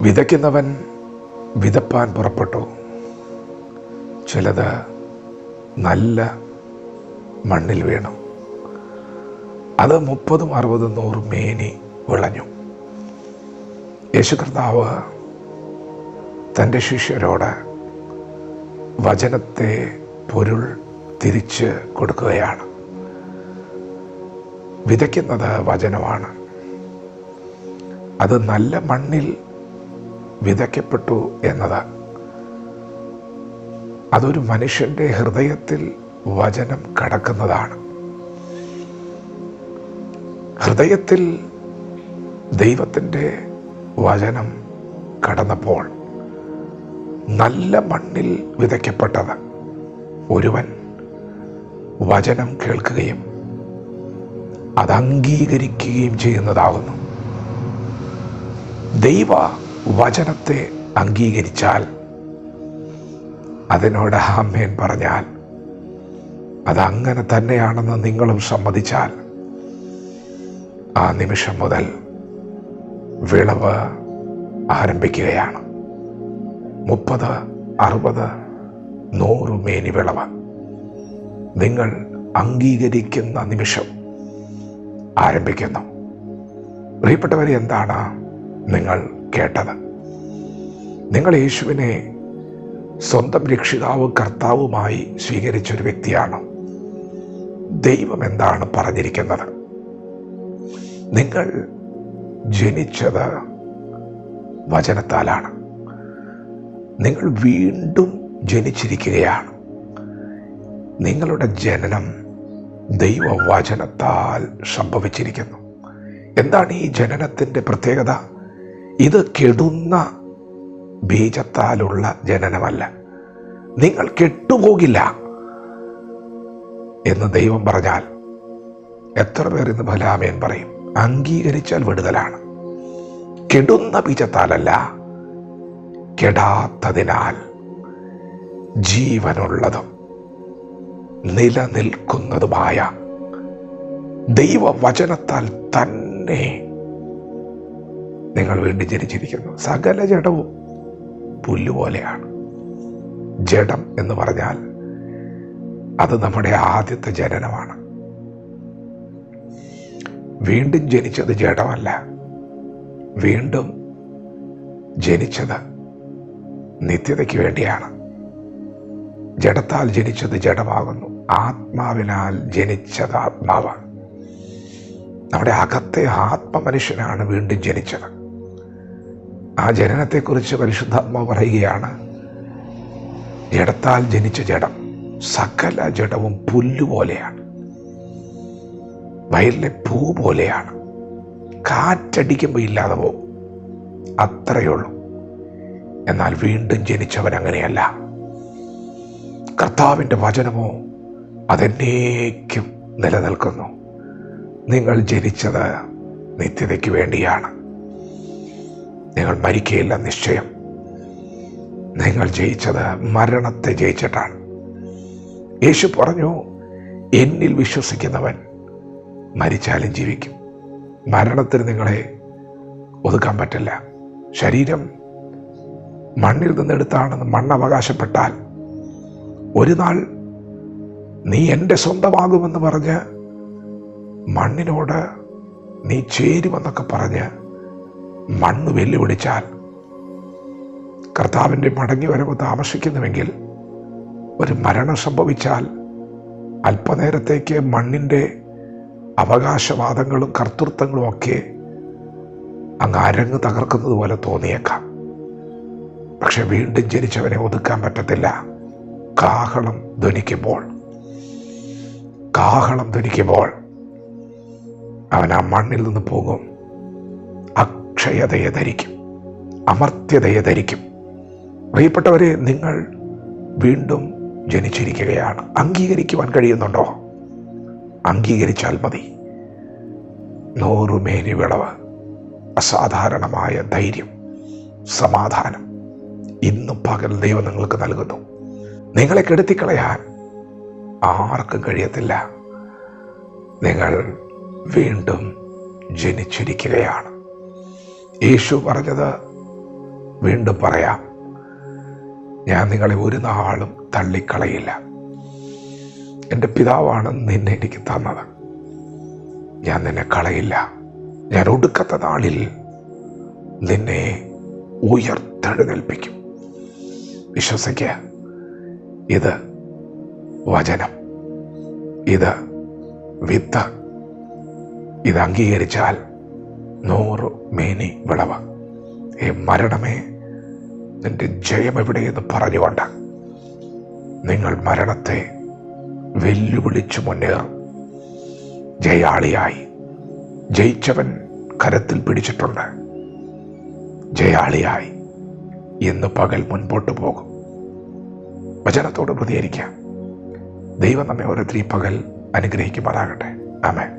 വിതയ്ക്കുന്നവൻ വിതപ്പാൻ പുറപ്പെട്ടു. ചിലത് നല്ല മണ്ണിൽ വീണു. അത് 30, 60, 100 മേനി വിളഞ്ഞു. യേശു കർത്താവ് തൻ്റെ ശിഷ്യരോട് വചനത്തെ പൊരുൾ തിരിച്ച് കൊടുക്കുകയാണ്. വിതയ്ക്കുന്നത് വചനമാണ്. അത് നല്ല മണ്ണിൽ വിതയ്ക്കപ്പെട്ടു എന്നത് അതൊരു മനുഷ്യൻ്റെ ഹൃദയത്തിൽ വചനം കടക്കുന്നതാണ്. ഹൃദയത്തിൽ ദൈവത്തിൻ്റെ വചനം കടന്നപ്പോൾ നല്ല മണ്ണിൽ വിതയ്ക്കപ്പെട്ടത് ഒരുവൻ വചനം കേൾക്കുകയും അത് അംഗീകരിക്കുകയും ചെയ്യുന്നതാകുന്നു. ദൈവ വചനത്തെ അംഗീകരിച്ചാൽ, അതിനോട് ആമേൻ പറഞ്ഞാൽ, അതങ്ങനെ തന്നെയാണെന്ന് നിങ്ങളും സമ്മതിച്ചാൽ, ആ നിമിഷം മുതൽ വിളവ് ആരംഭിക്കുകയാണ്. 30, 60, 100 മേനി വിളവ് നിങ്ങൾ അംഗീകരിക്കുന്ന നിമിഷം ആരംഭിക്കുന്നു. പ്രിയപ്പെട്ടവരെ, എന്താണ് നിങ്ങൾ കേട്ടത്? നിങ്ങൾ യേശുവിനെ സ്വന്തം രക്ഷിതാവും കർത്താവുമായി സ്വീകരിച്ചൊരു വ്യക്തിയാണ്. ദൈവം എന്താണ് പറഞ്ഞിരിക്കുന്നത്? നിങ്ങൾ ജനിച്ചത് വചനത്താലാണ്. നിങ്ങൾ വീണ്ടും ജനിച്ചിരിക്കുകയാണ്. നിങ്ങളുടെ ജനനം ദൈവവചനത്താൽ സംഭവിച്ചിരിക്കുന്നു. എന്താണ് ഈ ജനനത്തിൻ്റെ പ്രത്യേകത? ഇത് കെടുന്ന ബീജത്താലുള്ള ജനനമല്ല. നിങ്ങൾ കെട്ടുപോകില്ല എന്ന് ദൈവം പറഞ്ഞാൽ എത്ര പേർ ഇന്ന് ഫലാമേൻ പറയും? അംഗീകരിച്ചാൽ വിടുതലാണ്. കെടുന്ന ബീജത്താലല്ല, കെടാത്തതിനാൽ ജീവനുള്ളതും നിലനിൽക്കുന്നതുമായ ദൈവവചനത്താൽ തന്നെ നിങ്ങൾ വീണ്ടും ജനിച്ചിരിക്കുന്നു. സകല ജഡവും പുല്ലുപോലെയാണ്. ജഡം എന്ന് പറഞ്ഞാൽ അത് നമ്മുടെ ആദ്യത്തെ ജനനമാണ്. വീണ്ടും ജനിച്ചത് ജഡമല്ല, വീണ്ടും ജനിച്ചത് നിത്യതയ്ക്ക് വേണ്ടിയാണ്. ജഡത്താൽ ജനിച്ചത് ജഡമാകുന്നു, ആത്മാവിനാൽ ജനിച്ചത് ആത്മാവ്. നമ്മുടെ അകത്തെ ആത്മമനുഷ്യനാണ് വീണ്ടും ജനിച്ചത്. ആ ജനനത്തെക്കുറിച്ച് പരിശുദ്ധാത്മാവ് പറയുകയാണ്, ജഡത്താൽ ജനിച്ച ജഡം, സകല ജഡവും പുല്ലുപോലെയാണ്, വയലിലെ പൂ പോലെയാണ്, കാറ്റടിക്കുമ്പോൾ ഇല്ലാതെ പോകും, അത്രയുള്ളൂ. എന്നാൽ വീണ്ടും ജനിച്ചവൻ അങ്ങനെയല്ല. കർത്താവിൻ്റെ വചനമോ അതെന്നേക്കും നിലനിൽക്കുന്നു. നിങ്ങൾ ജനിച്ചത് നിത്യതയ്ക്ക് വേണ്ടിയാണ്. നിങ്ങൾ മരിക്കയില്ല, നിശ്ചയം. നിങ്ങൾ ജയിച്ചത് മരണത്തെ ജയിച്ചിട്ടാണ്. യേശു പറഞ്ഞു, എന്നിൽ വിശ്വസിക്കുന്നവൻ മരിച്ചാലും ജീവിക്കും. മരണത്തിന് നിങ്ങളെ ഒതുക്കാൻ പറ്റില്ല. ശരീരം മണ്ണിൽ നിന്നെടുത്താണെന്ന് മണ്ണ് അവകാശപ്പെട്ടാൽ ഒരു നാൾ നീ എൻ്റെ സ്വന്തമാകുമെന്ന് പറഞ്ഞ് മണ്ണിനോട് നീ ചേരുമെന്നൊക്കെ പറഞ്ഞ് മണ്ണ് വെല്ലുവിളിച്ചാൽ, കർത്താവിൻ്റെ മടങ്ങി വരവ് താമസിക്കുന്നുവെങ്കിൽ, ഒരു മരണം സംഭവിച്ചാൽ അല്പനേരത്തേക്ക് മണ്ണിൻ്റെ അവകാശവാദങ്ങളും കർത്തൃത്വങ്ങളും ഒക്കെ അങ്ങ് അരങ്ങ് തകർക്കുന്നത് പോലെ തോന്നിയേക്കാം. പക്ഷെ വീണ്ടും ജനിച്ചവനെ ഒതുക്കാൻ പറ്റത്തില്ല. കാഹളം ധ്വനിക്കുമ്പോൾ അവൻ ആ മണ്ണിൽ നിന്ന് പോകും. അക്ഷയതയെ ധരിക്കും, അമർത്യതയെ ധരിക്കും. പ്രിയപ്പെട്ടവരെ, നിങ്ങൾ വീണ്ടും ജനിച്ചിരിക്കുകയാണ്. അംഗീകരിക്കുവാൻ കഴിയുന്നുണ്ടോ? അംഗീകരിച്ചാൽ മതി. 100 മേനി വിളവ്, അസാധാരണമായ ധൈര്യം, സമാധാനം ഇന്ന് പകൽ ദൈവം നിങ്ങൾക്ക് നൽകുന്നു. നിങ്ങളെ കെടുത്തിക്കളയാൻ ആർക്കും കഴിയത്തില്ല. നിങ്ങൾ വീണ്ടും ജനിച്ചിരിക്കുകയാണ്. യേശു പറഞ്ഞത് വീണ്ടും പറയാം, ഞാൻ നിങ്ങളെ ഒരു നാളും തള്ളിക്കളയില്ല. എൻ്റെ പിതാവാണ് നിന്നെ എനിക്ക് തന്നത്. ഞാൻ നിന്നെ കളയില്ല. ഞാൻ ഒടുക്കത്തെ നാളിൽ നിന്നെ ഉയർത്തെഴുന്നേൽപ്പിക്കും. വിശ്വസിക്കുക. ഇത് വചനം, ഇത് വിത്ത്. ഇത് അംഗീകരിച്ചാൽ 100 മേനി വിളവ്. ഈ മരണമേ, നിന്റെ ജയം എവിടെയെന്ന് പറഞ്ഞുകൊണ്ട് നിങ്ങൾ മരണത്തെ വെല്ലുവിളിച്ചു മുന്നേറും. ജയാളിയായി. ജയിച്ചവൻ കരത്തിൽ പിടിച്ചിട്ടുണ്ട്. ജയാളിയായി ഇന്ന് പകൽ മുൻപോട്ട് പോകും. വചനത്തോട് പ്രതികരിക്കാം. ദൈവം നമ്മെ ഓരോരുത്തരും പകൽ അനുഗ്രഹിക്കുമാറാകട്ടെ. ആമേൻ.